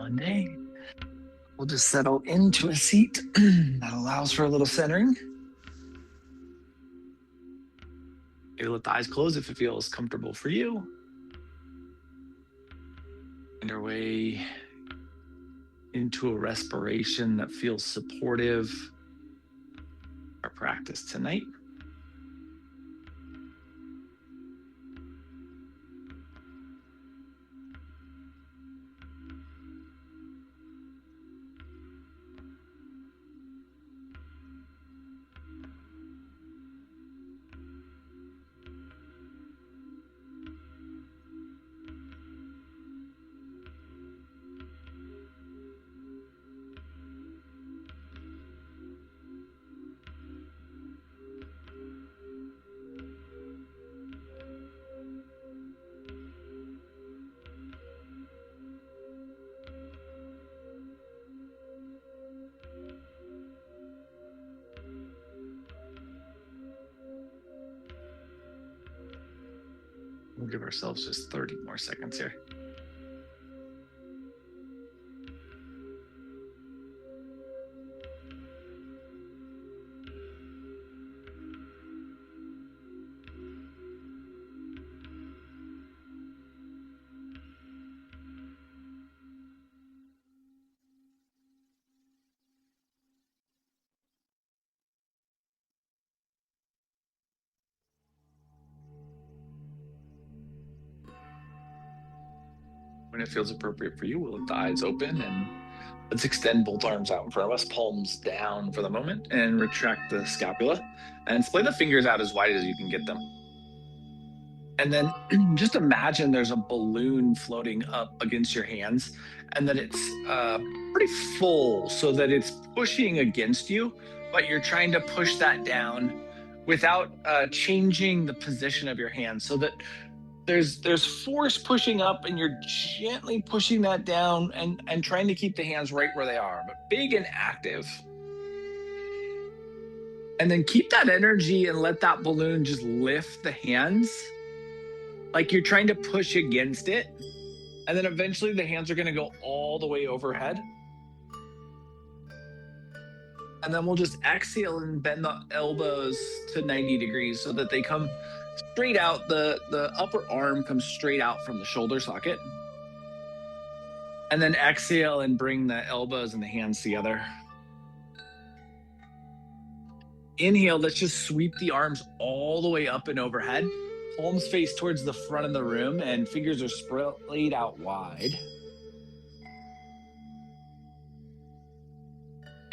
Monday. We'll just settle into a seat that allows for a little centering. Maybe let the eyes close if it feels comfortable for you. Find our way into a respiration that feels supportive of our practice tonight. We'll give ourselves just 30 more seconds here. When it feels appropriate for you, we'll let the eyes open and let's extend both arms out in front of us, palms down for the moment, and retract the scapula and splay the fingers out as wide as you can get them. And then just imagine there's a balloon floating up against your hands and that it's pretty full so that it's pushing against you, but you're trying to push that down without changing the position of your hands so that there's force pushing up and you're gently pushing that down and trying to keep the hands right where they are, but big and active. And then keep that energy and let that balloon just lift the hands like you're trying to push against it. And then eventually the hands are going to go all the way overhead. And then we'll just exhale and bend the elbows to 90 degrees so that they come straight out. The upper arm comes straight out from the shoulder socket. And then exhale and bring the elbows and the hands together. Inhale, let's just sweep the arms all the way up and overhead. Palms face towards the front of the room and fingers are splayed out wide.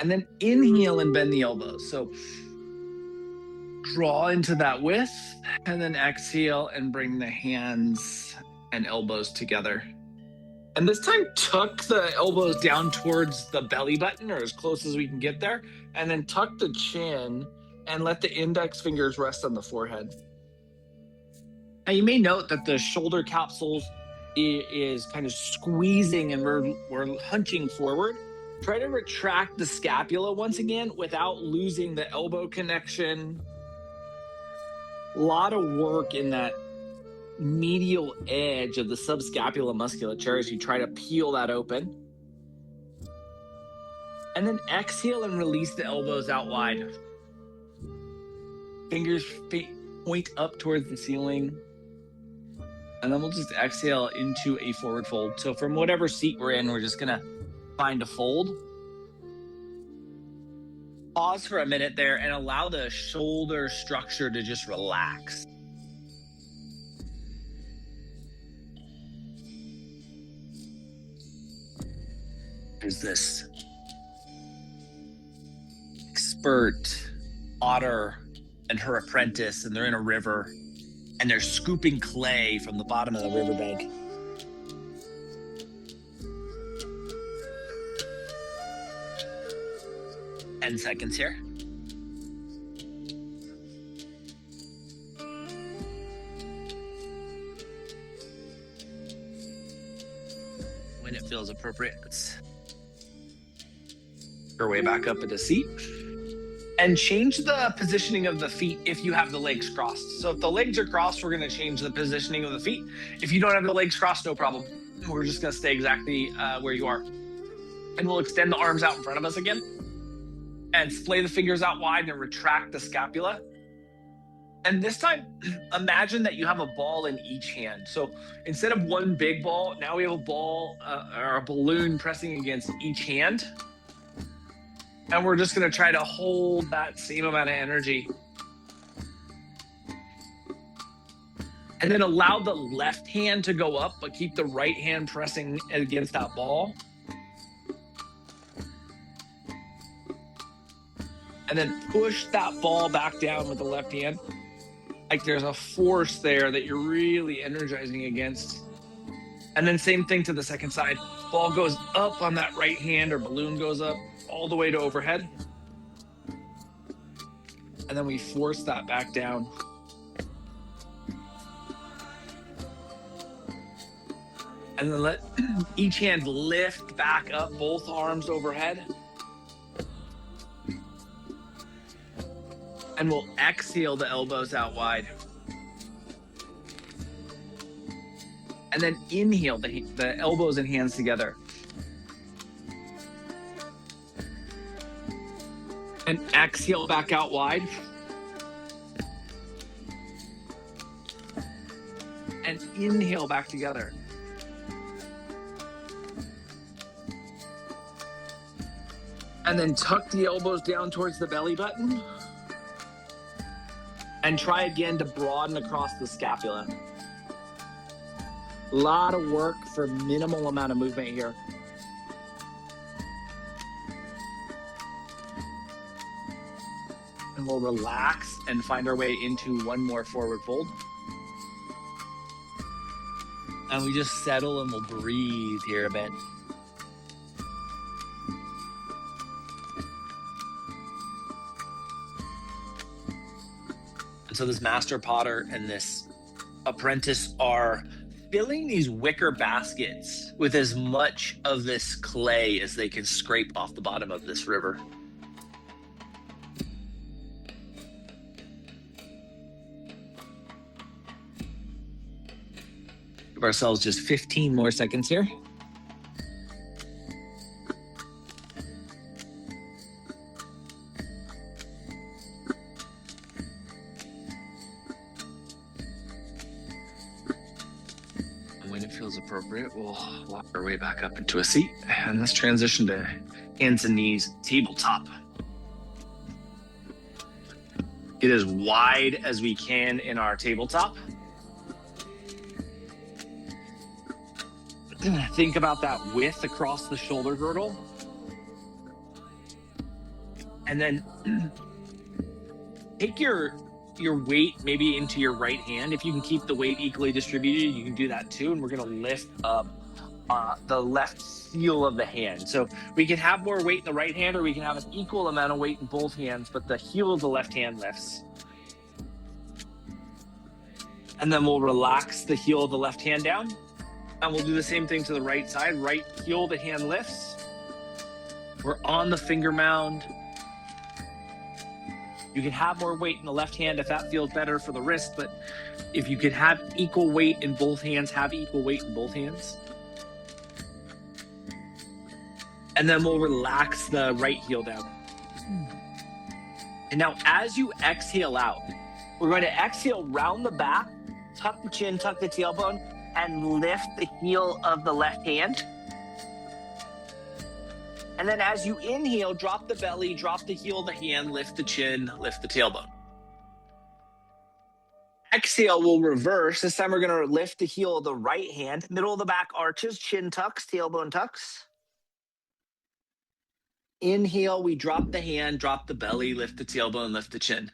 And then inhale and bend the elbows. So draw into that width and then exhale and bring the hands and elbows together. And this time tuck the elbows down towards the belly button or as close as we can get there. And then tuck the chin and let the index fingers rest on the forehead. Now you may note that the shoulder capsule is kind of squeezing and we're hunching forward. Try to retract the scapula once again without losing the elbow connection. A lot of work in that medial edge of the subscapular musculature as you try to peel that open. And then exhale and release the elbows out wide. Fingers point up towards the ceiling. And then we'll just exhale into a forward fold. So from whatever seat we're in, we're just gonna find a fold. Pause for a minute there and allow the shoulder structure to just relax. There's this expert otter and her apprentice, and they're in a river, and they're scooping clay from the bottom of the riverbank. Ten seconds here. When it feels appropriate, let's work our way back up into seat. And change the positioning of the feet if you have the legs crossed. So if the legs are crossed, we're going to change the positioning of the feet. If you don't have the legs crossed, no problem. We're just going to stay exactly where you are. And we'll extend the arms out in front of us again and splay the fingers out wide and retract the scapula. And this time, imagine that you have a ball in each hand. So instead of one big ball, now we have a ball or a balloon pressing against each hand. And we're just going to try to hold that same amount of energy. And then allow the left hand to go up, but keep the right hand pressing against that ball. And then push that ball back down with the left hand. Like there's a force there that you're really energizing against. And then same thing to the second side. Ball goes up on that right hand, or balloon goes up all the way to overhead. And then we force that back down. And then let each hand lift back up, both arms overhead. And we'll exhale the elbows out wide. And then inhale the elbows and hands together. And exhale back out wide. And inhale back together. And then tuck the elbows down towards the belly button. And try again to broaden across the scapula. A lot of work for minimal amount of movement here. And we'll relax and find our way into one more forward fold. And we just settle and we'll breathe here a bit. So this master potter and this apprentice are filling these wicker baskets with as much of this clay as they can scrape off the bottom of this river. Give ourselves just 15 more seconds here. Appropriate, we'll walk our way back up into a seat, and let's transition to hands and knees, tabletop. Get as wide as we can in our tabletop. Think about that width across the shoulder girdle. And then take your weight maybe into your right hand. If you can keep the weight equally distributed, you can do that too. And we're going to lift up the left heel of the hand. So we can have more weight in the right hand, or we can have an equal amount of weight in both hands, but the heel of the left hand lifts. And then we'll relax the heel of the left hand down. And we'll do the same thing to the right side. Right heel of the hand lifts. We're on the finger mound. You can have more weight in the left hand if that feels better for the wrist, but if you could have equal weight in both hands, have equal weight in both hands. And then we'll relax the right heel down. And now as you exhale out, we're going to exhale round the back, tuck the chin, tuck the tailbone, and lift the heel of the left hand. And then as you inhale, drop the belly, drop the heel of the hand, lift the chin, lift the tailbone. Exhale, we'll reverse. This time we're going to lift the heel of the right hand, middle of the back arches, chin tucks, tailbone tucks. Inhale, we drop the hand, drop the belly, lift the tailbone, lift the chin.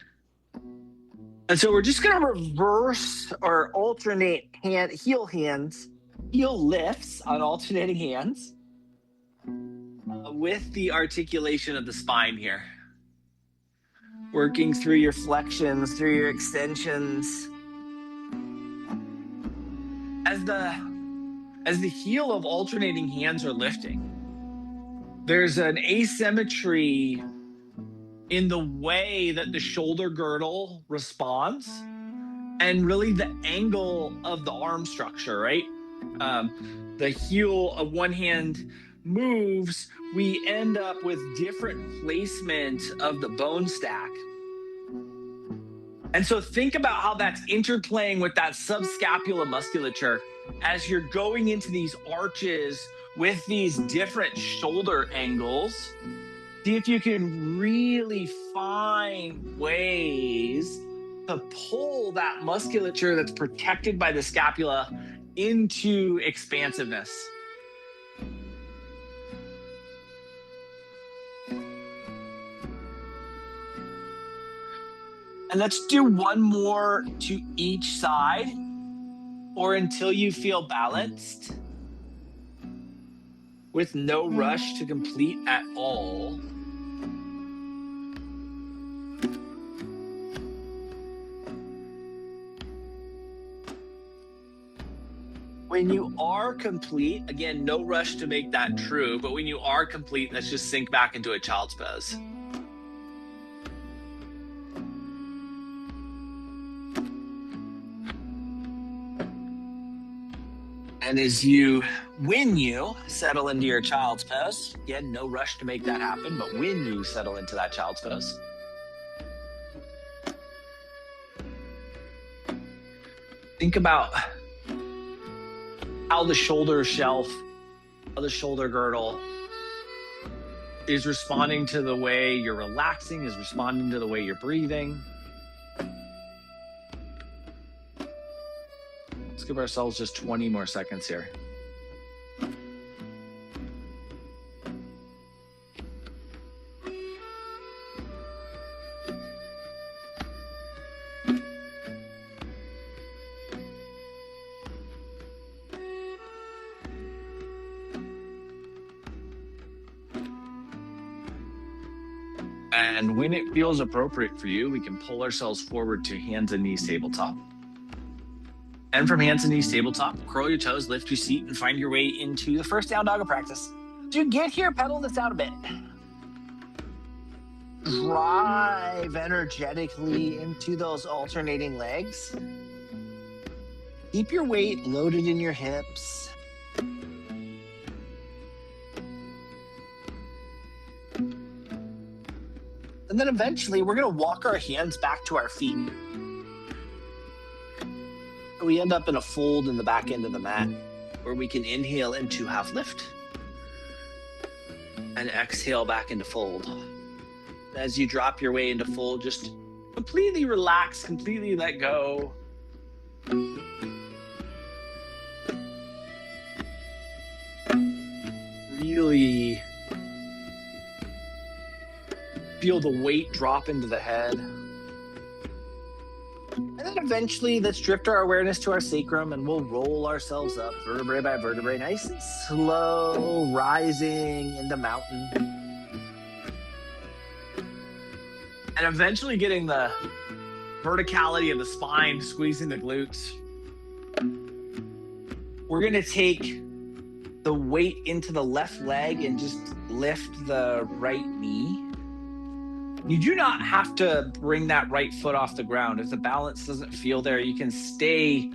And so we're just going to reverse or alternate heel lifts on alternating hands. With the articulation of the spine here. Working through your flexions, through your extensions. As the heel of alternating hands are lifting, there's an asymmetry in the way that the shoulder girdle responds and really the angle of the arm structure, right? the heel of one hand moves, we end up with different placement of the bone stack. And so think about how that's interplaying with that subscapular musculature as you're going into these arches with these different shoulder angles. See if you can really find ways to pull that musculature that's protected by the scapula into expansiveness. And let's do one more to each side, or until you feel balanced, with no rush to complete at all. When you are complete, again, no rush to make that true, but when you are complete, let's just sink back into a child's pose. And when you settle into your child's pose, again, no rush to make that happen, but when you settle into that child's pose, think about how the shoulder shelf, how the shoulder girdle is responding to the way you're relaxing, is responding to the way you're breathing. Let's give ourselves just 20 more seconds here. And when it feels appropriate for you, we can pull ourselves forward to hands and knees tabletop. And from hands and knees tabletop, curl your toes, lift your seat, and find your way into the first down dog of practice. To get here, pedal this out a bit. Drive energetically into those alternating legs. Keep your weight loaded in your hips. And then eventually, we're going to walk our hands back to our feet. We end up in a fold in the back end of the mat where we can inhale into half lift and exhale back into fold. As you drop your way into fold, just completely relax, completely let go. Really feel the weight drop into the head. And then eventually, let's drift our awareness to our sacrum and we'll roll ourselves up vertebrae by vertebrae, nice and slow, rising into mountain. And eventually getting the verticality of the spine, squeezing the glutes. We're going to take the weight into the left leg and just lift the right knee. You do not have to bring that right foot off the ground. If the balance doesn't feel there, you can stay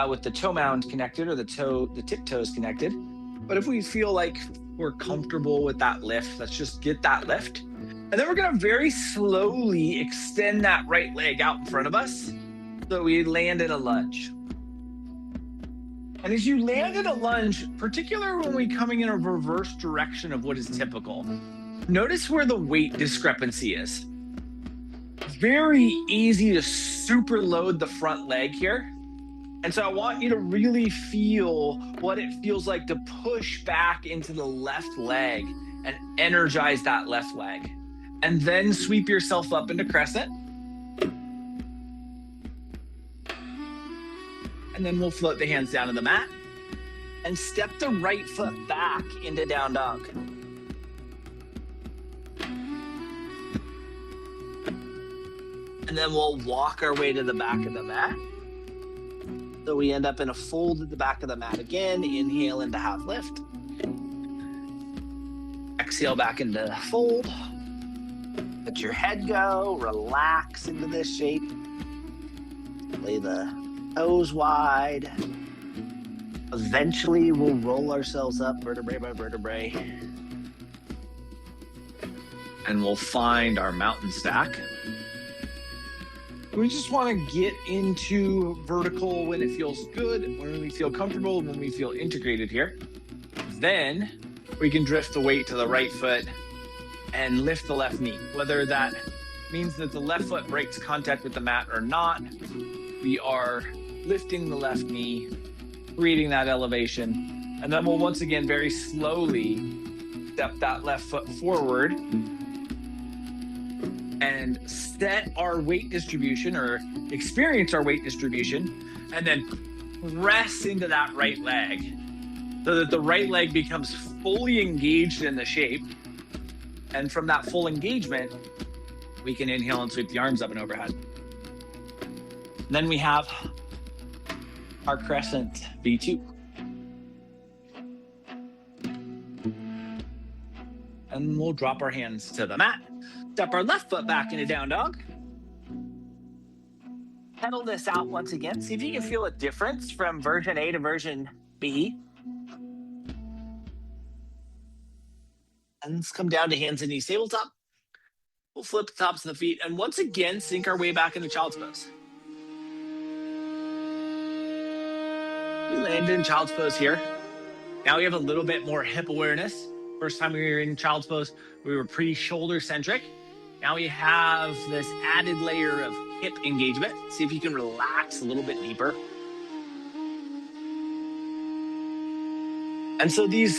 with the toe mound connected or the tip toes connected. But if we feel like we're comfortable with that lift, let's just get that lift. And then we're gonna very slowly extend that right leg out in front of us so we land in a lunge. And as you land in a lunge, particularly when we're coming in a reverse direction of what is typical, notice where the weight discrepancy is. Very easy to super load the front leg here. And so I want you to really feel what it feels like to push back into the left leg and energize that left leg. And then sweep yourself up into crescent. And then we'll float the hands down to the mat and step the right foot back into down dog. And then we'll walk our way to the back of the mat. So we end up in a fold at the back of the mat again. Inhale into half lift. Exhale back into fold. Let your head go. Relax into this shape. Lay the toes wide. Eventually, we'll roll ourselves up vertebrae by vertebrae. And we'll find our mountain stack. We just want to get into vertical when it feels good, when we feel comfortable, when we feel integrated here. Then we can drift the weight to the right foot and lift the left knee. Whether that means that the left foot breaks contact with the mat or not, we are lifting the left knee, creating that elevation. And then we'll once again very slowly step that left foot forward and set our weight distribution or experience our weight distribution, and then press into that right leg so that the right leg becomes fully engaged in the shape. And from that full engagement, we can inhale and sweep the arms up and overhead. And then we have our crescent V2. And we'll drop our hands to the mat. Step our left foot back into down dog. Pedal this out once again. See if you can feel a difference from version A to version B. And let's come down to hands and knees tabletop. We'll flip the tops of the feet and once again sink our way back into child's pose. We landed in child's pose here. Now we have a little bit more hip awareness. First time we were in child's pose, we were pretty shoulder centric. Now we have this added layer of hip engagement. See if you can relax a little bit deeper. And so this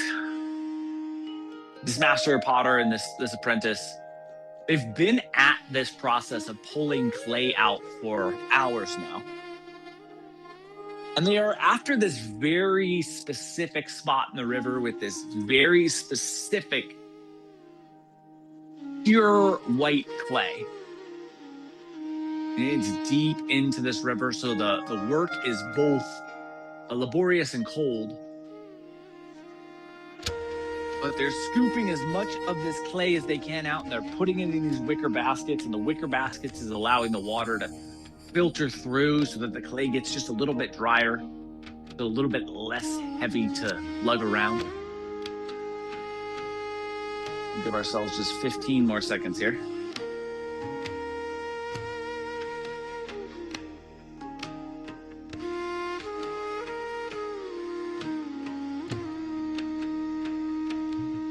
master potter and this apprentice, they've been at this process of pulling clay out for hours now. And they are after this very specific spot in the river with this very specific pure white clay. And it's deep into this river, so the work is both laborious and cold. But they're scooping as much of this clay as they can out, and they're putting it in these wicker baskets, and the wicker baskets is allowing the water to filter through so that the clay gets just a little bit drier, so a little bit less heavy to lug around. We'll give ourselves just 15 more seconds here.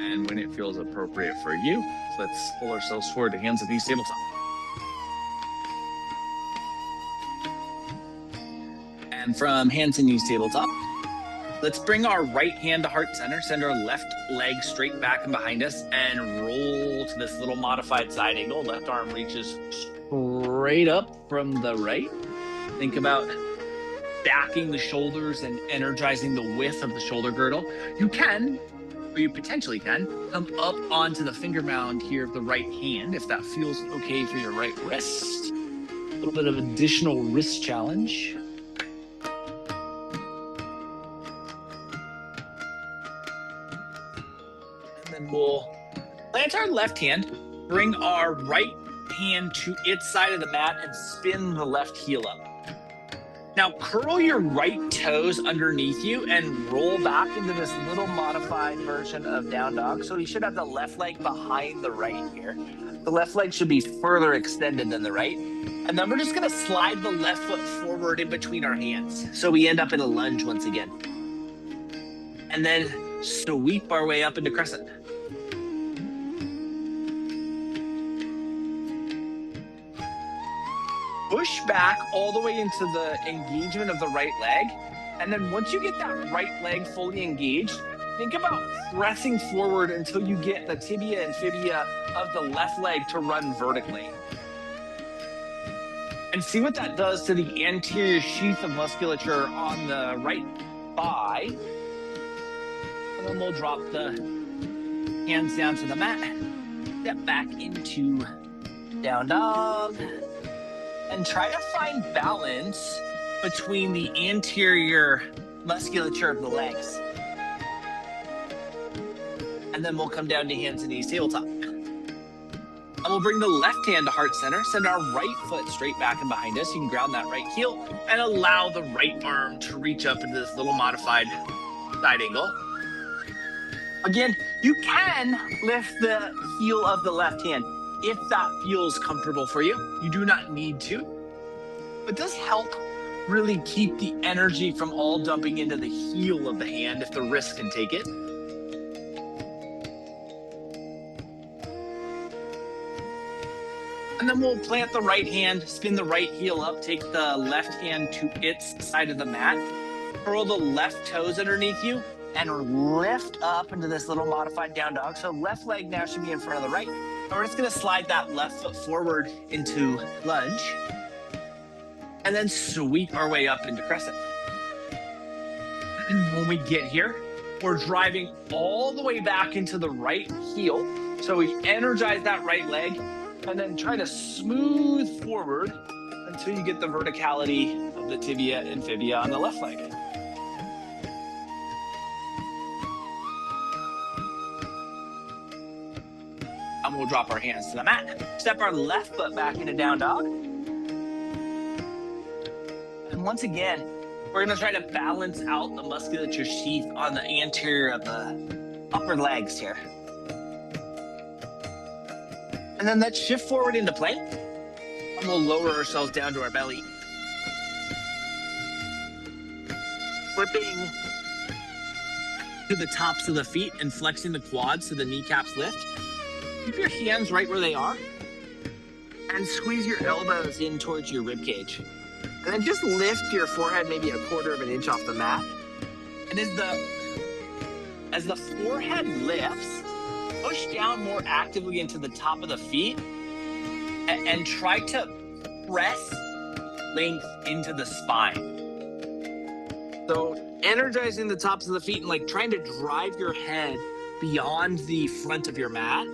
And when it feels appropriate for you, let's pull ourselves forward to hands and knees tabletop. And from hands and knees tabletop, let's bring our right hand to heart center, send our left leg straight back and behind us, and roll to this little modified side angle. Left arm reaches straight up from the right. Think about stacking the shoulders and energizing the width of the shoulder girdle. You can, or you potentially can, come up onto the finger mound here of the right hand if that feels okay for your right wrist. A little bit of additional wrist challenge. We'll plant our left hand, bring our right hand to its side of the mat, and spin the left heel up. Now curl your right toes underneath you and roll back into this little modified version of down dog. So you should have the left leg behind the right here. The left leg should be further extended than the right. And then we're just gonna slide the left foot forward in between our hands. So we end up in a lunge once again. And then sweep our way up into crescent. Push back all the way into the engagement of the right leg. And then once you get that right leg fully engaged, think about pressing forward until you get the tibia and fibia of the left leg to run vertically. And see what that does to the anterior sheath of musculature on the right thigh. And then we'll drop the hands down to the mat. Step back into down dog. And try to find balance between the anterior musculature of the legs. And then we'll come down to hands and knees tabletop. And we'll bring the left hand to heart center, send our right foot straight back and behind us. You can ground that right heel and allow the right arm to reach up into this little modified side angle. Again, you can lift the heel of the left hand if that feels comfortable for you. You do not need to. It does help really keep the energy from all dumping into the heel of the hand if the wrist can take it. And then we'll plant the right hand, spin the right heel up, take the left hand to its side of the mat, curl the left toes underneath you, and lift up into this little modified down dog. So left leg now should be in front of the right. And we're just gonna slide that left foot forward into lunge, and then sweep our way up into crescent. And when we get here, we're driving all the way back into the right heel. So we energize that right leg, and then try to smooth forward until you get the verticality of the tibia and fibia on the left leg. And we'll drop our hands to the mat. Step our left foot back into down dog. And once again, we're gonna try to balance out the musculature sheath on the anterior of the upper legs here. And then let's shift forward into plank, and we'll lower ourselves down to our belly. Flipping to the tops of the feet and flexing the quads so the kneecaps lift. Keep your hands right where they are, and squeeze your elbows in towards your rib cage. And then just lift your forehead maybe 1/4 of an inch off the mat. And as the forehead lifts, push down more actively into the top of the feet and try to press length into the spine. So energizing the tops of the feet and like trying to drive your head beyond the front of your mat.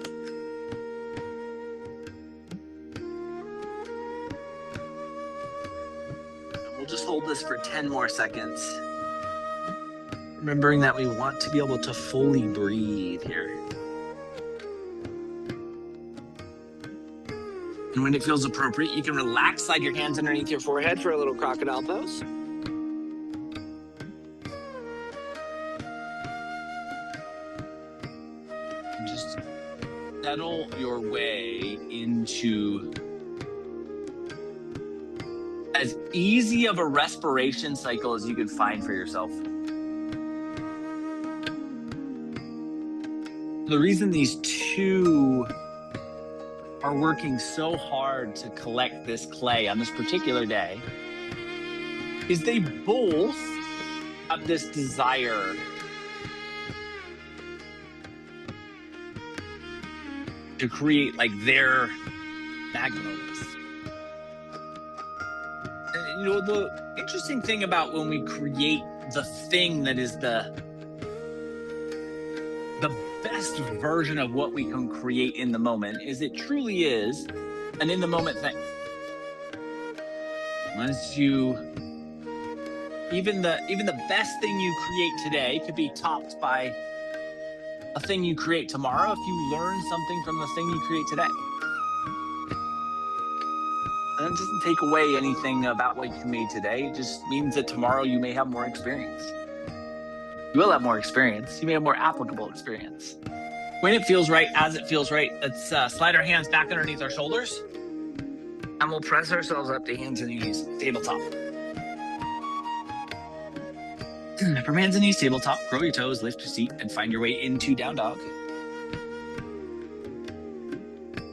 And we'll just hold this for 10 more seconds. Remembering that we want to be able to fully breathe here. And when it feels appropriate, you can relax, slide your hands underneath your forehead for a little crocodile pose. And just settle your way into as easy of a respiration cycle as you can find for yourself. The reason these two are working so hard to collect this clay on this particular day is they both have this desire to create like their magnums. And, you know, the interesting thing about when we create the thing that is the best version of what we can create in the moment is it truly is an in the moment thing. Once you, even the best thing you create today could be topped by a thing you create tomorrow if you learn something from the thing you create today. And it doesn't take away anything about what you made today. It just means that tomorrow you may have more experience. You will have more experience. You may have more applicable experience. When it feels right, as it feels right, let's slide our hands back underneath our shoulders. And we'll press ourselves up to hands and knees, tabletop. From hands and knees, tabletop, grow your toes, lift your seat, and find your way into down dog.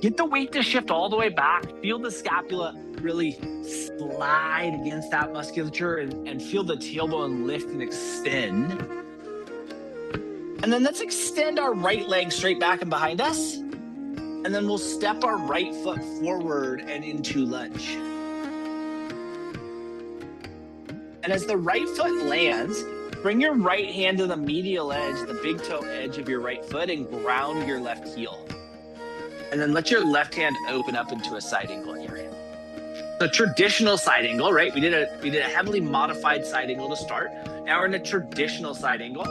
Get the weight to shift all the way back. Feel the scapula really slide against that musculature and feel the tailbone lift and extend. And then let's extend our right leg straight back and behind us. And then we'll step our right foot forward and into lunge. And as the right foot lands, bring your right hand to the medial edge, the big toe edge of your right foot, and ground your left heel. And then let your left hand open up into a side angle here. The traditional side angle, right? We did a heavily modified side angle to start. Now we're in a traditional side angle.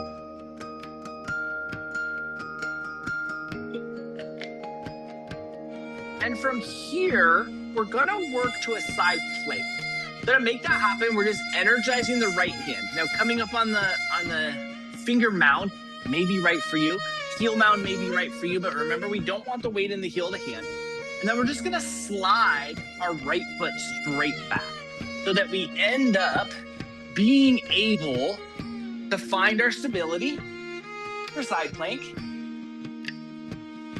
And then from here, we're gonna work to a side plank. To make that happen, we're just energizing the right hand. Now coming up on the finger mound may be right for you. Heel mound may be right for you, but remember, we don't want the weight in the heel of the hand. And then we're just gonna slide our right foot straight back so that we end up being able to find our stability for side plank.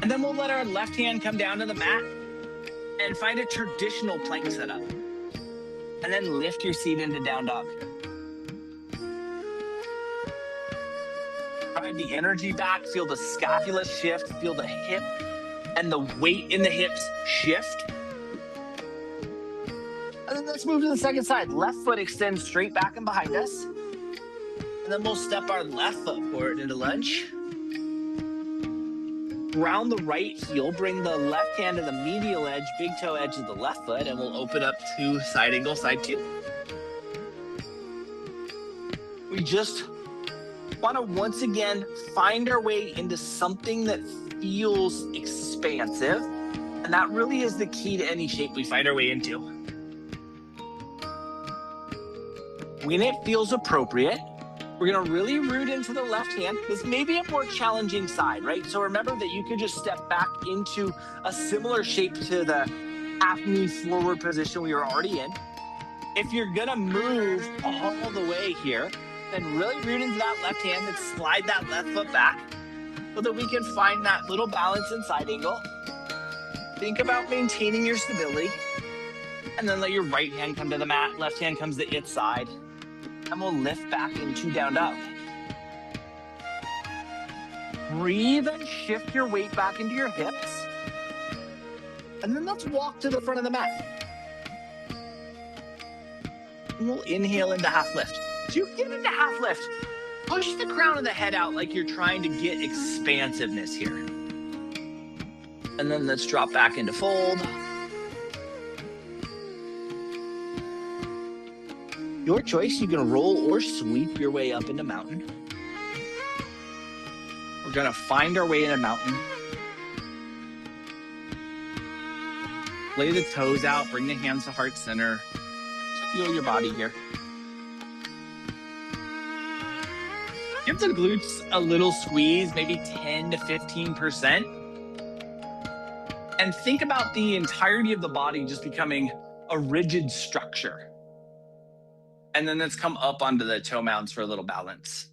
And then we'll let our left hand come down to the mat and find a traditional plank setup. And then lift your seat into down dog. Drive the energy back, feel the scapula shift, feel the hip and the weight in the hips shift. And then let's move to the second side. Left foot extends straight back and behind us. And then we'll step our left foot forward into lunge. Round the right heel, bring the left hand to the medial edge, big toe edge of the left foot, and we'll open up to side angle, side two. We just want to once again find our way into something that feels expansive. And that really is the key to any shape we find our way into. When it feels appropriate, we're gonna really root into the left hand. This may be a more challenging side, right? So remember that you could just step back into a similar shape to the half knee forward position we were already in. If you're gonna move all the way here, then really root into that left hand and slide that left foot back so that we can find that little balance in side angle. Think about maintaining your stability, and then let your right hand come to the mat, left hand comes to its side. And we'll lift back into down dog. Breathe and shift your weight back into your hips. And then let's walk to the front of the mat. And we'll inhale into half lift. So you get into half lift. Push the crown of the head out like you're trying to get expansiveness here. And then let's drop back into fold. Your choice, you can roll or sweep your way up into mountain. We're gonna find our way in a mountain. Lay the toes out, bring the hands to heart center. Just feel your body here. Give the glutes a little squeeze, maybe 10 to 15%. And think about the entirety of the body just becoming a rigid structure. And then let's come up onto the toe mounds for a little balance.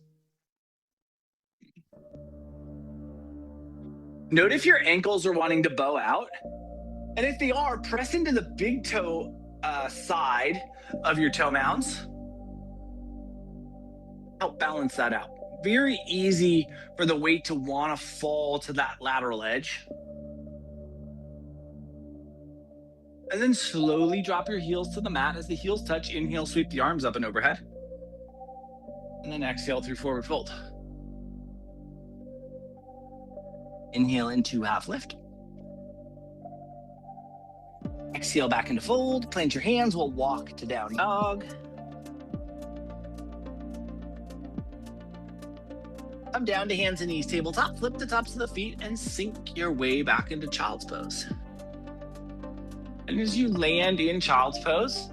Note if your ankles are wanting to bow out. And if they are, press into the big toe side of your toe mounds. Help balance that out. Very easy for the weight to want to fall to that lateral edge. And then slowly drop your heels to the mat. As the heels touch, inhale, sweep the arms up and overhead. And then exhale through forward fold. Inhale into half lift. Exhale back into fold. Plant your hands. We'll walk to down dog. Come down to hands and knees, tabletop. Flip the tops of the feet and sink your way back into child's pose. And as you land in child's pose,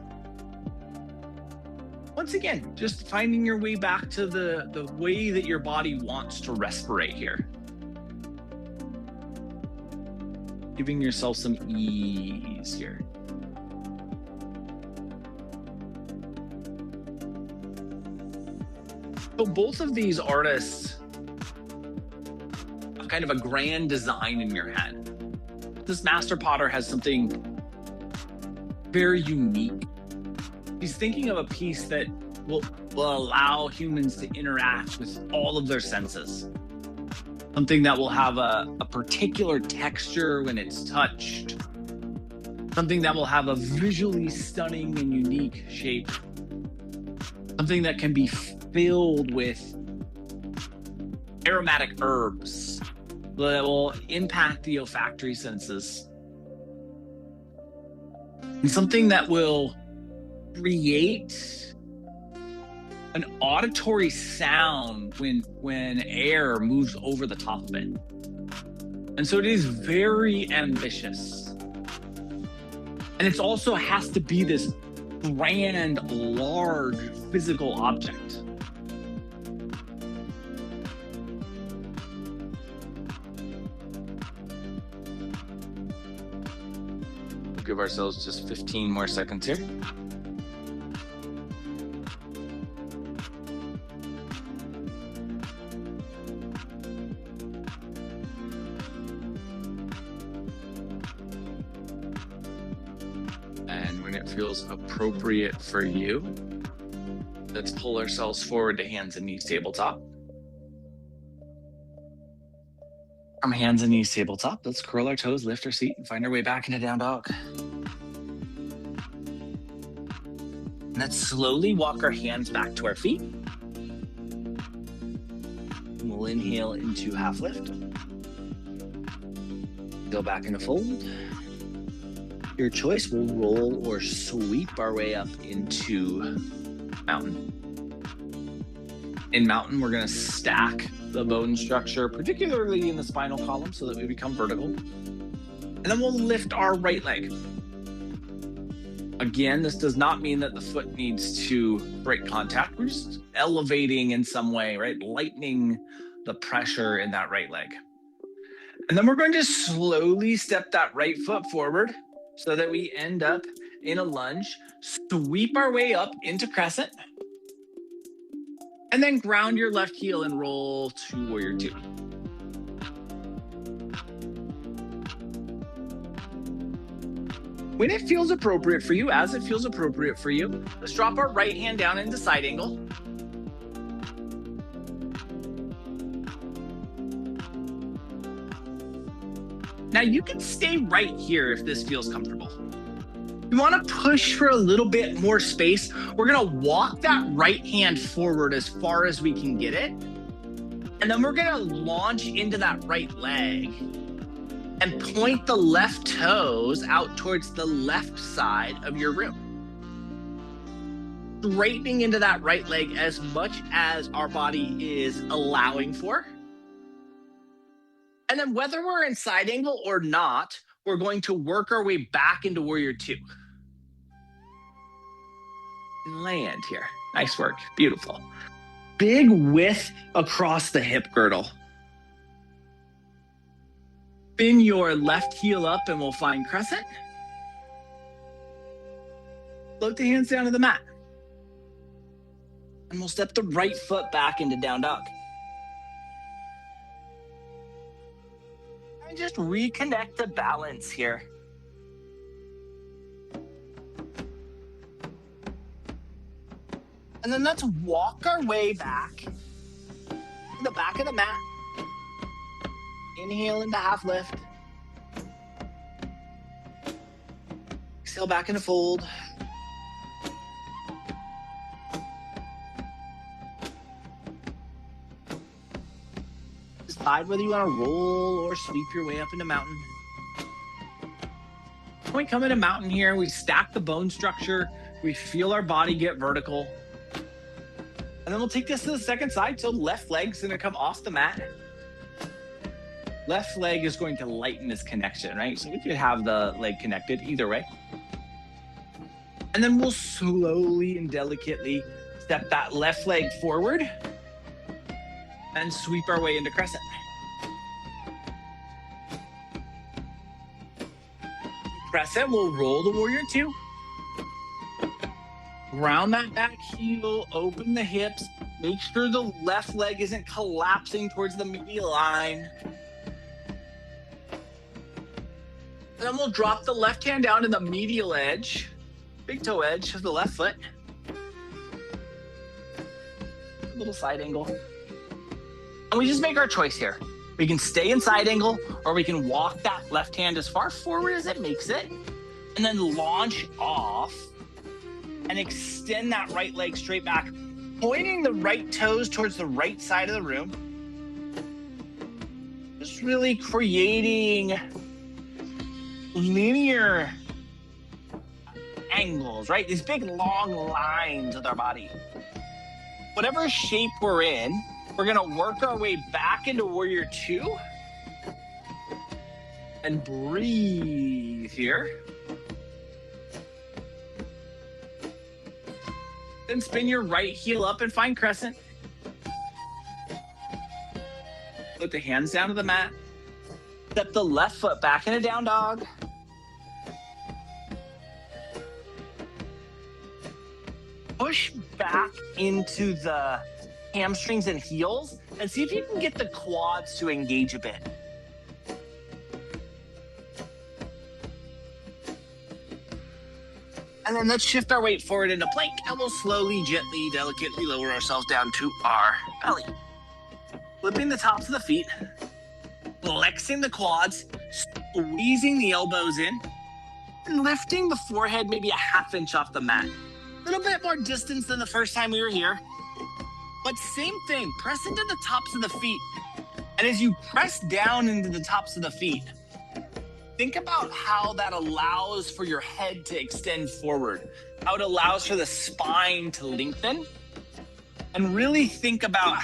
once again, just finding your way back to the way that your body wants to respirate here. Giving yourself some ease here. So both of these artists have kind of a grand design in your head. This master potter has something very unique. He's thinking of a piece that will allow humans to interact with all of their senses. Something that will have a particular texture when it's touched. Something that will have a visually stunning and unique shape. Something that can be filled with aromatic herbs that will impact the olfactory senses. And something that will create an auditory sound when air moves over the top of it. And so it is very ambitious. And it also has to be this grand, large physical object. We'll give ourselves just 15 more seconds here. And when it feels appropriate for you, let's pull ourselves forward to hands and knees tabletop. From hands and knees tabletop, let's curl our toes, lift our seat, and find our way back into down dog. And let's slowly walk our hands back to our feet. We'll inhale into half lift. Go back into fold. Your choice, we'll roll or sweep our way up into mountain. In mountain, we're gonna stack the bone structure, particularly in the spinal column, so that we become vertical. And then we'll lift our right leg. Again, this does not mean that the foot needs to break contact. We're just elevating in some way, right? Lightening the pressure in that right leg. And then we're going to slowly step that right foot forward so that we end up in a lunge, sweep our way up into crescent, and then ground your left heel and roll to warrior two. When it feels appropriate for you, as it feels appropriate for you, let's drop our right hand down into side angle. Now you can stay right here if this feels comfortable. You want to push for a little bit more space. We're going to walk that right hand forward as far as we can get it. And then we're going to launch into that right leg and point the left toes out towards the left side of your room. Straightening into that right leg as much as our body is allowing for. And then whether we're in side angle or not, we're going to work our way back into warrior two. Land here. Nice work. Beautiful. Big width across the hip girdle. Spin your left heel up and we'll find crescent. Float the hands down to the mat. And we'll step the right foot back into down dog. And just reconnect the balance here. And then let's walk our way back to the back of the mat. Inhale into half lift. Exhale back into fold. Decide whether you want to roll or sweep your way up into mountain. When we come into mountain here, we stack the bone structure. We feel our body get vertical. And then we'll take this to the second side. So left leg's gonna come off the mat. Left leg is going to lighten this connection, right? So we could have the leg connected either way. And then we'll slowly and delicately step that left leg forward and sweep our way into crescent. Crescent, we'll roll the warrior two. Ground that back heel, open the hips, make sure the left leg isn't collapsing towards the medial line. Then we'll drop the left hand down to the medial edge, big toe edge of the left foot. A little side angle. And we just make our choice here. We can stay in side angle, or we can walk that left hand as far forward as it makes it, and then launch off and extend that right leg straight back, pointing the right toes towards the right side of the room. Just really creating linear angles, right? These big long lines with our body. Whatever shape we're in, we're gonna work our way back into warrior two and breathe here. Then spin your right heel up and find crescent. Put the hands down to the mat. Step the left foot back in a down dog. Push back into the hamstrings and heels and see if you can get the quads to engage a bit. And then let's shift our weight forward into plank, and we'll slowly, gently, delicately lower ourselves down to our belly. Flipping the tops of the feet, flexing the quads, squeezing the elbows in, and lifting the forehead maybe a ½ inch off the mat. A little bit more distance than the first time we were here. But same thing, press into the tops of the feet. And as you press down into the tops of the feet, think about how that allows for your head to extend forward, how it allows for the spine to lengthen, and really think about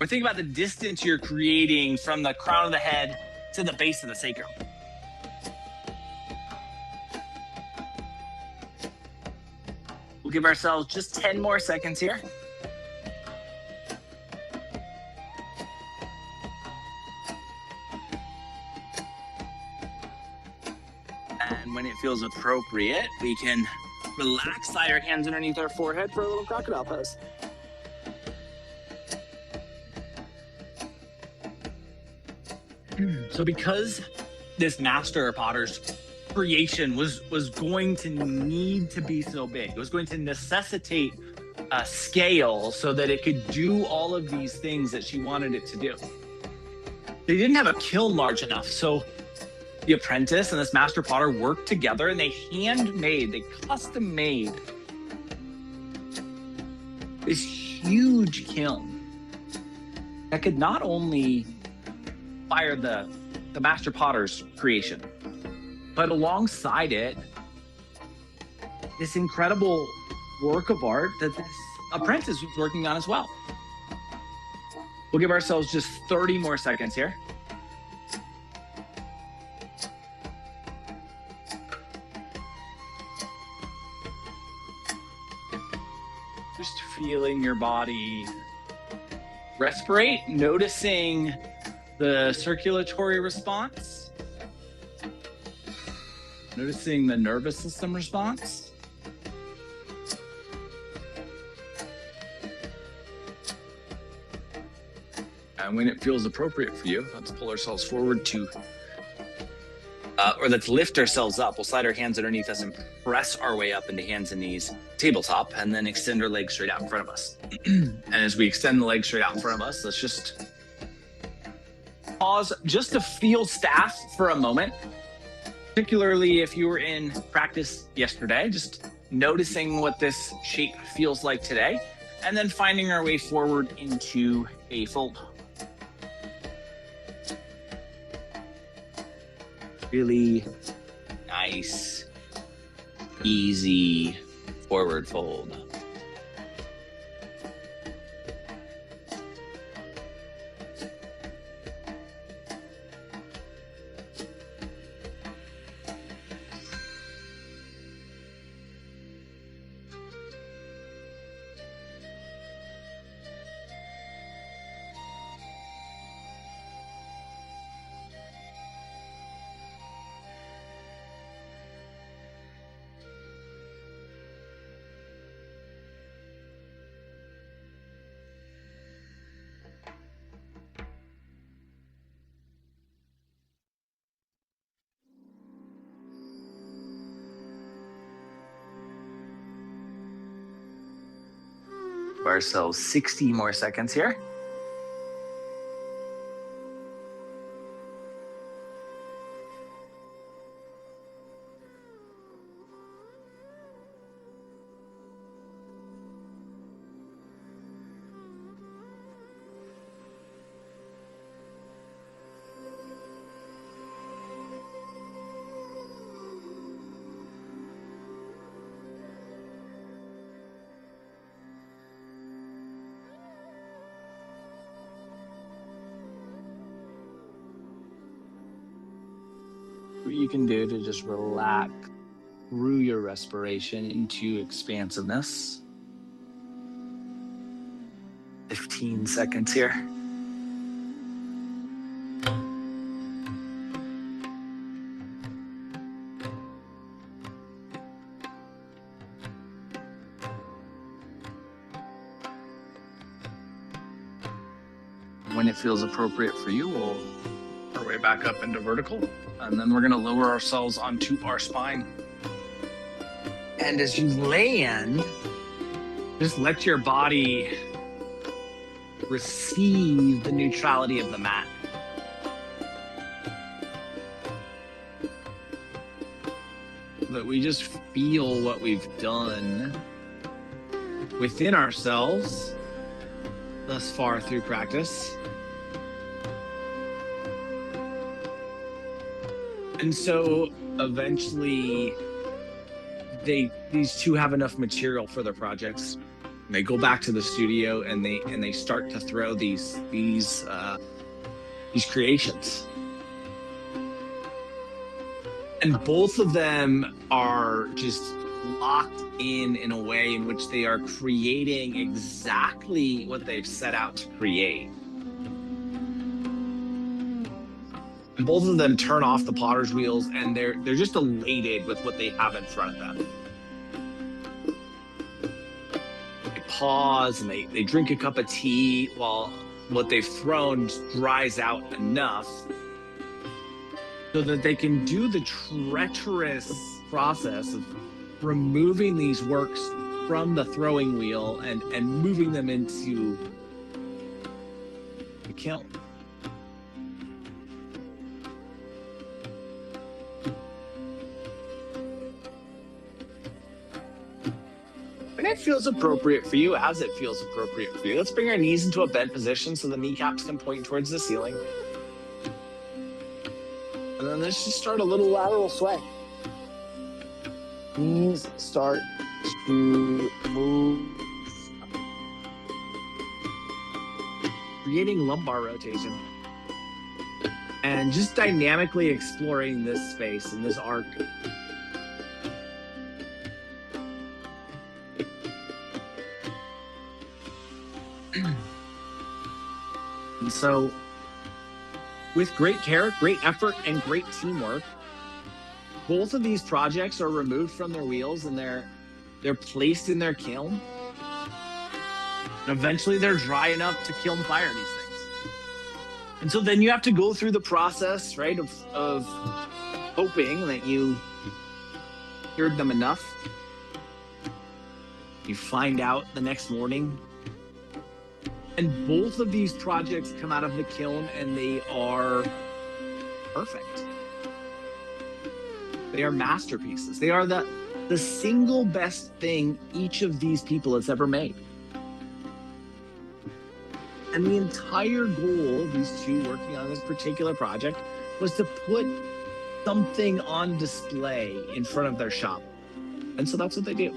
think about the distance you're creating from the crown of the head to the base of the sacrum. We'll give ourselves just 10 more seconds here. And when it feels appropriate, we can relax, slide our hands underneath our forehead for a little crocodile pose. So because this master potter's creation was going to need to be so big, it was going to necessitate a scale so that it could do all of these things that she wanted it to do. They didn't have a kiln large enough, so the apprentice and this master potter worked together and they custom made this huge kiln that could not only fire the master potter's creation, but alongside it, this incredible work of art that this apprentice was working on as well. We'll give ourselves just 30 more seconds here. Just feeling your body respirate, noticing the circulatory response, noticing the nervous system response. And when it feels appropriate for you, let's pull ourselves forward or let's lift ourselves up. We'll slide our hands underneath us and press our way up into hands and knees, tabletop, and then extend our legs straight out in front of us. And as we extend the legs straight out in front of us, let's just pause just to feel staff for a moment, particularly if you were in practice yesterday, just noticing what this shape feels like today, and then finding our way forward into a fold. Really nice, easy forward fold. Give ourselves 60 more seconds here. What you can do to just relax through your respiration into expansiveness. 15 seconds here. When it feels appropriate for you, we'll work our way back up into vertical, and then we're going to lower ourselves onto our spine. And as you land, just let your body receive the neutrality of the mat. That we just feel what we've done within ourselves thus far through practice. And so eventually these two have enough material for their projects. They go back to the studio and they start to throw these creations. And both of them are just locked in a way in which they are creating exactly what they've set out to create. And both of them turn off the potter's wheels, and they're just elated with what they have in front of them. They pause and they drink a cup of tea while what they've thrown dries out enough so that they can do the treacherous process of removing these works from the throwing wheel and moving them into the kiln. When it feels appropriate for you, as it feels appropriate for you, let's bring our knees into a bent position so the kneecaps can point towards the ceiling. And then let's just start a little lateral sway. Knees start to move, creating lumbar rotation. And just dynamically exploring this space and this arc. And so, with great care, great effort, and great teamwork, both of these projects are removed from their wheels and they're placed in their kiln. And eventually they're dry enough to kiln fire these things. And so then you have to go through the process, right, of hoping that you cured them enough. You find out the next morning. And both of these projects come out of the kiln and they are perfect. They are masterpieces. They are the single best thing each of these people has ever made. And the entire goal of these two working on this particular project was to put something on display in front of their shop. And so that's what they do.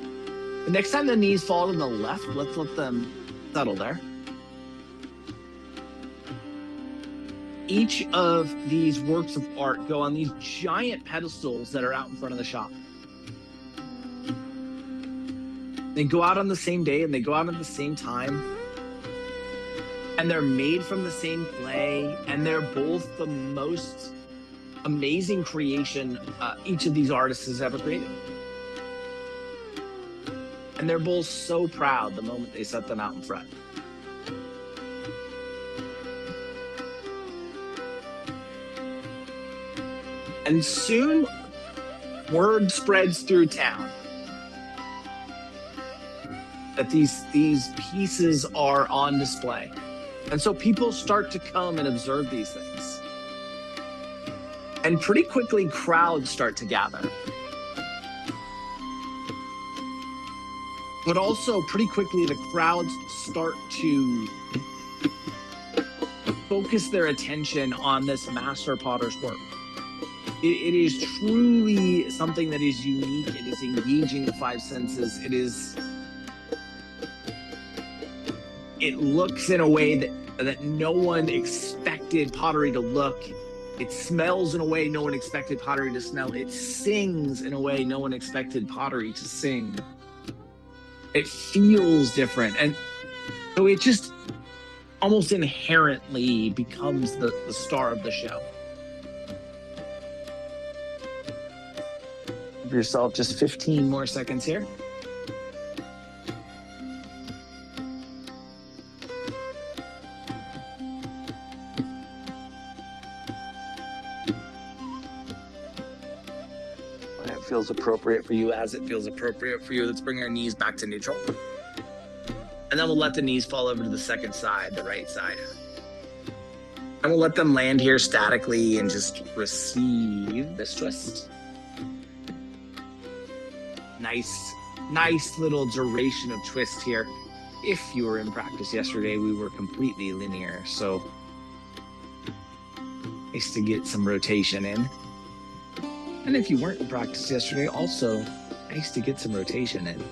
The next time the knees fall to the left, let's let them settle there. Each of these works of art go on these giant pedestals that are out in front of the shop. They go out on the same day and they go out at the same time. And they're made from the same clay, and they're both the most amazing creation each of these artists has ever created. And they're both so proud the moment they set them out in front. And soon, word spreads through town that these pieces are on display. And so people start to come and observe these things. And pretty quickly, crowds start to gather. But also, pretty quickly, the crowds start to focus their attention on this master potter's work. It is truly something that is unique. It is engaging the five senses. It looks in a way that no one expected pottery to look. It smells in a way no one expected pottery to smell. It sings in a way no one expected pottery to sing. It feels different. And so it just almost inherently becomes the star of the show. Give yourself just 15 more seconds here. When it feels appropriate for you, as it feels appropriate for you, let's bring our knees back to neutral. And then we'll let the knees fall over to the second side, the right side. And we'll let them land here statically and just receive this twist. Nice little duration of twist here. If you were in practice yesterday, we were completely linear, so nice to get some rotation in. And if you weren't in practice yesterday, also nice to get some rotation in.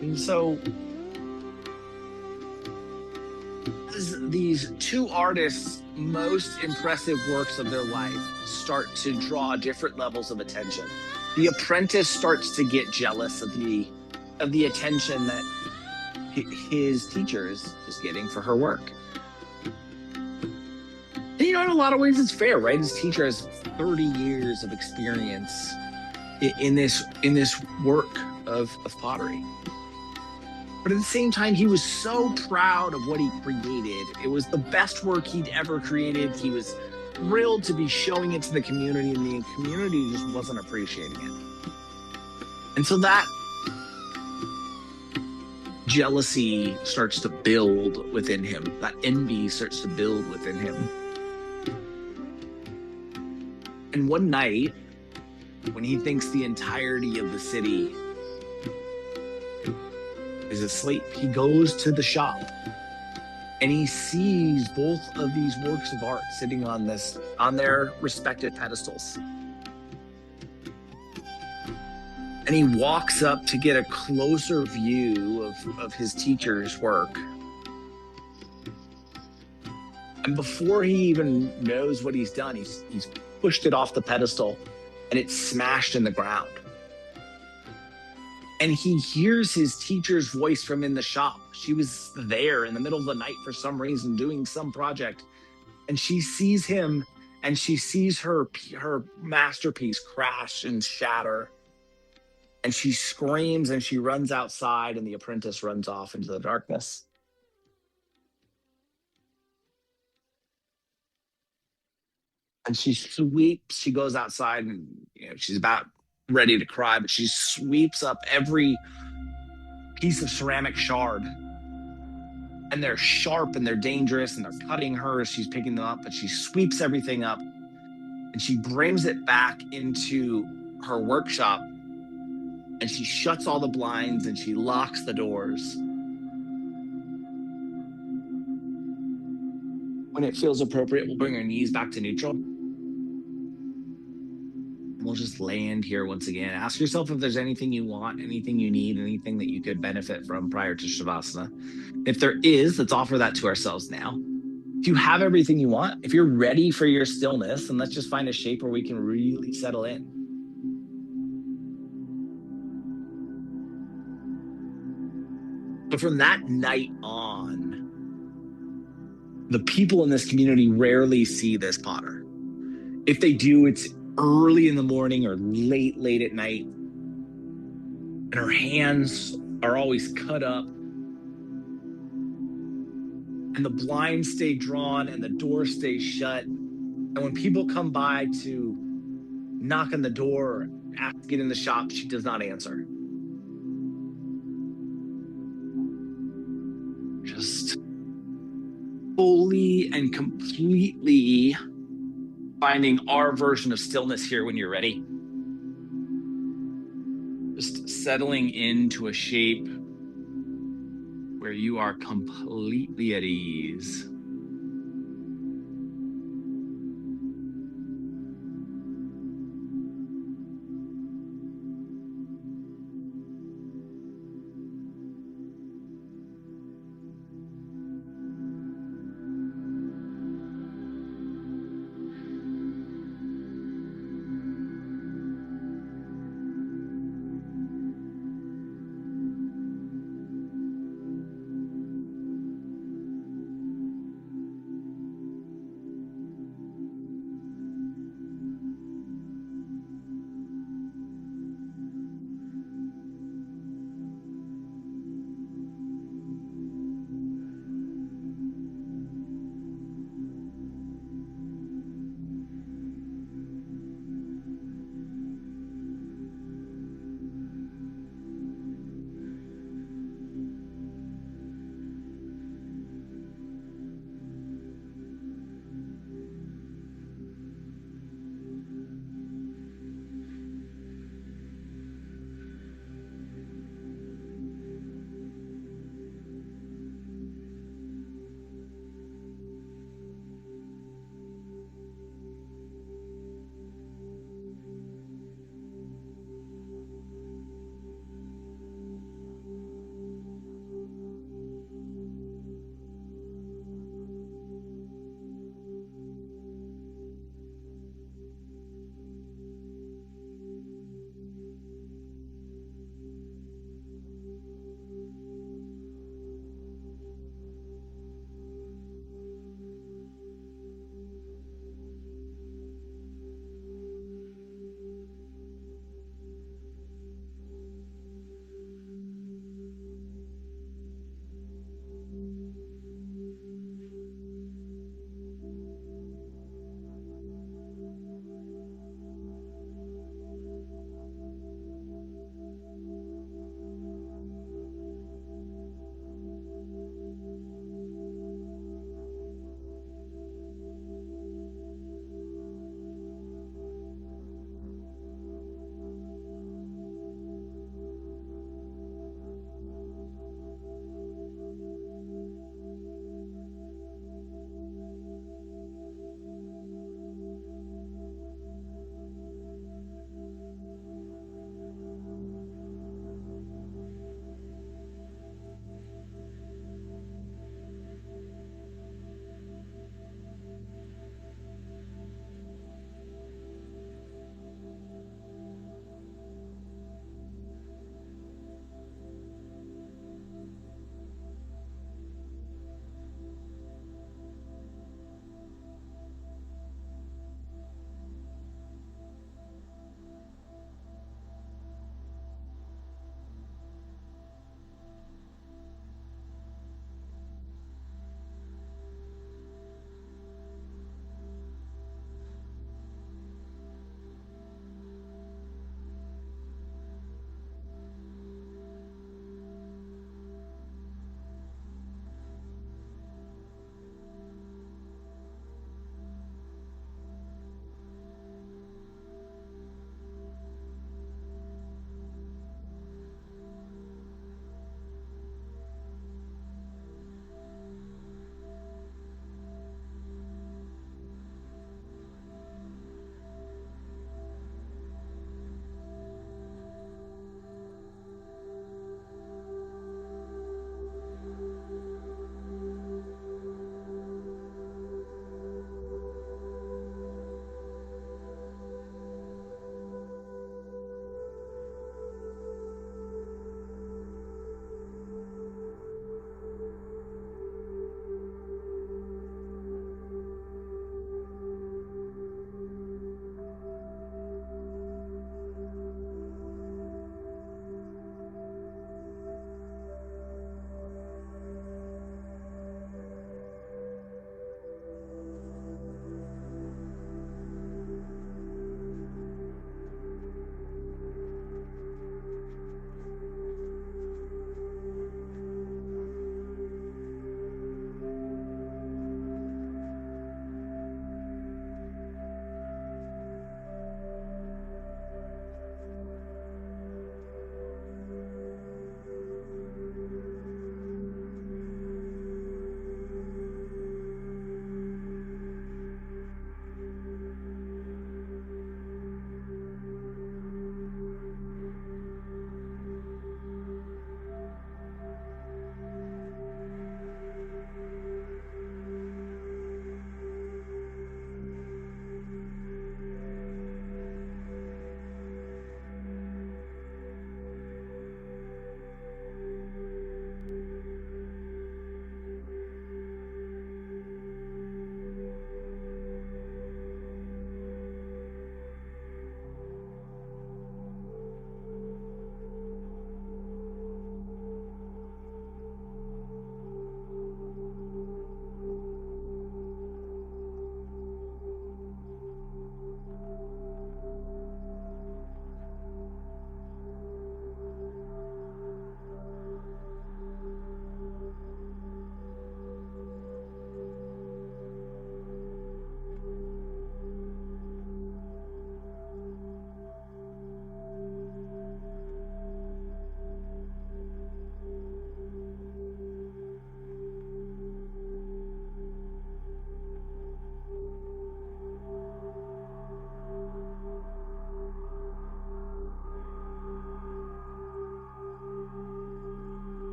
And so, as these two artists' most impressive works of their life start to draw different levels of attention, the apprentice starts to get jealous of the attention that his teacher is getting for her work. And you know, in a lot of ways, it's fair, right? His teacher has 30 years of experience in this work of pottery. But at the same time, he was so proud of what he created. It was the best work he'd ever created. He was thrilled to be showing it to the community, and the community just wasn't appreciating it. And so that jealousy starts to build within him. That envy starts to build within him. And one night, when he thinks the entirety of the city is asleep, he goes to the shop and he sees both of these works of art sitting on their respective pedestals. And he walks up to get a closer view of his teacher's work. And before he even knows what he's done, he's pushed it off the pedestal and it's smashed in the ground. And he hears his teacher's voice from in the shop. She was there in the middle of the night for some reason doing some project. And she sees him and she sees her masterpiece crash and shatter. And she screams and she runs outside, and the apprentice runs off into the darkness. And she goes outside, and she's about ready to cry, but she sweeps up every piece of ceramic shard. And they're sharp and they're dangerous and they're cutting her as she's picking them up, but she sweeps everything up and she brings it back into her workshop, and she shuts all the blinds and she locks the doors. When it feels appropriate, we'll bring our knees back to neutral. We'll just land here once again. Ask yourself if there's anything you want, anything you need, anything that you could benefit from prior to Shavasana. If there is, let's offer that to ourselves now. If you have everything you want, if you're ready for your stillness, then let's just find a shape where we can really settle in. But from that night on, the people in this community rarely see this potter. If they do, it's early in the morning or late at night. And her hands are always cut up. And the blinds stay drawn and the door stays shut. And when people come by to knock on the door or ask to get in the shop, she does not answer. Just fully and completely finding our version of stillness here when you're ready. Just settling into a shape where you are completely at ease.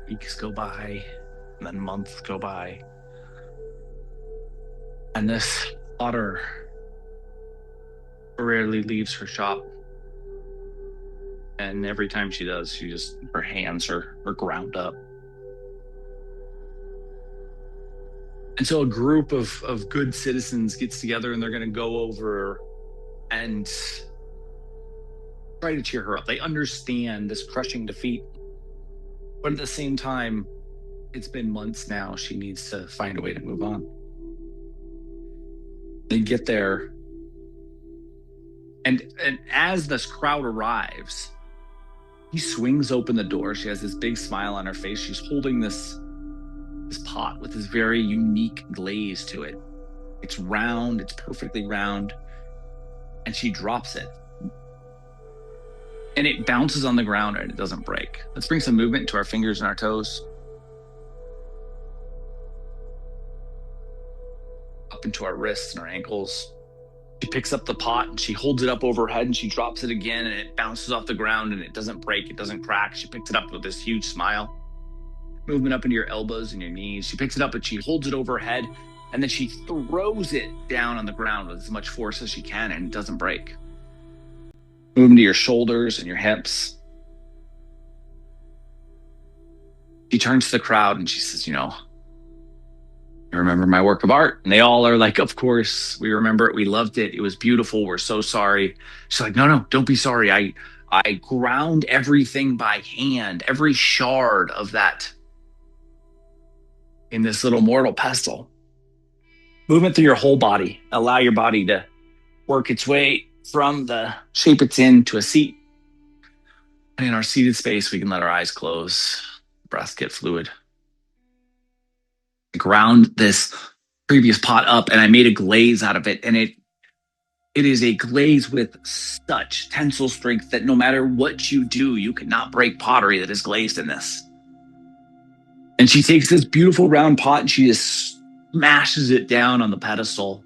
Weeks go by, and then months go by. And this potter rarely leaves her shop. And every time she does, her hands are ground up. And so a group of good citizens gets together, and they're going to go over and try to cheer her up. They understand this crushing defeat, but at the same time, it's been months now. She needs to find a way to move on. They get there, and as this crowd arrives, he swings open the door. She has this big smile on her face. She's holding this pot with this very unique glaze to it. It's round, it's perfectly round, and she drops it. And it bounces on the ground and it doesn't break. Let's bring some movement to our fingers and our toes. Up into our wrists and our ankles. She picks up the pot and she holds it up over her head and she drops it again and it bounces off the ground and it doesn't break, it doesn't crack. She picks it up with this huge smile. Movement up into your elbows and your knees. She picks it up and she holds it over her head and then she throws it down on the ground with as much force as she can and it doesn't break. Move into your shoulders and your hips. She turns to the crowd and she says, you remember my work of art? And they all are like, of course, we remember it. We loved it. It was beautiful. We're so sorry. She's like, no, don't be sorry. I ground everything by hand, every shard of that in this little mortal pestle. Movement through your whole body. Allow your body to work its way from the shape it's in to a seat. And in our seated space, we can let our eyes close, breath get fluid. I ground this previous pot up and I made a glaze out of it. And it is a glaze with such tensile strength that no matter what you do, you cannot break pottery that is glazed in this. And she takes this beautiful round pot and she just smashes it down on the pedestal.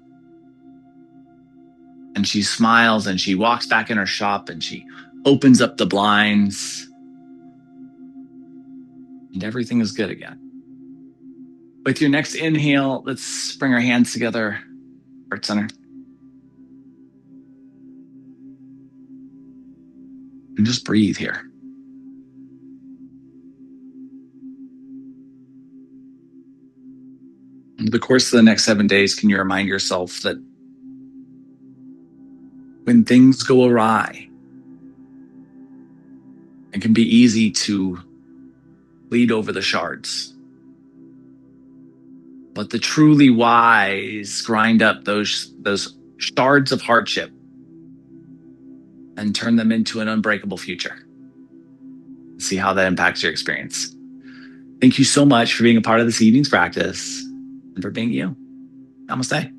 And she smiles and she walks back in her shop and she opens up the blinds. And everything is good again. With your next inhale, let's bring our hands together, heart center. And just breathe here. Over the course of the next 7 days, can you remind yourself that when things go awry, it can be easy to bleed over the shards. But the truly wise grind up those shards of hardship and turn them into an unbreakable future. See how that impacts your experience. Thank you so much for being a part of this evening's practice and for being you. Namaste.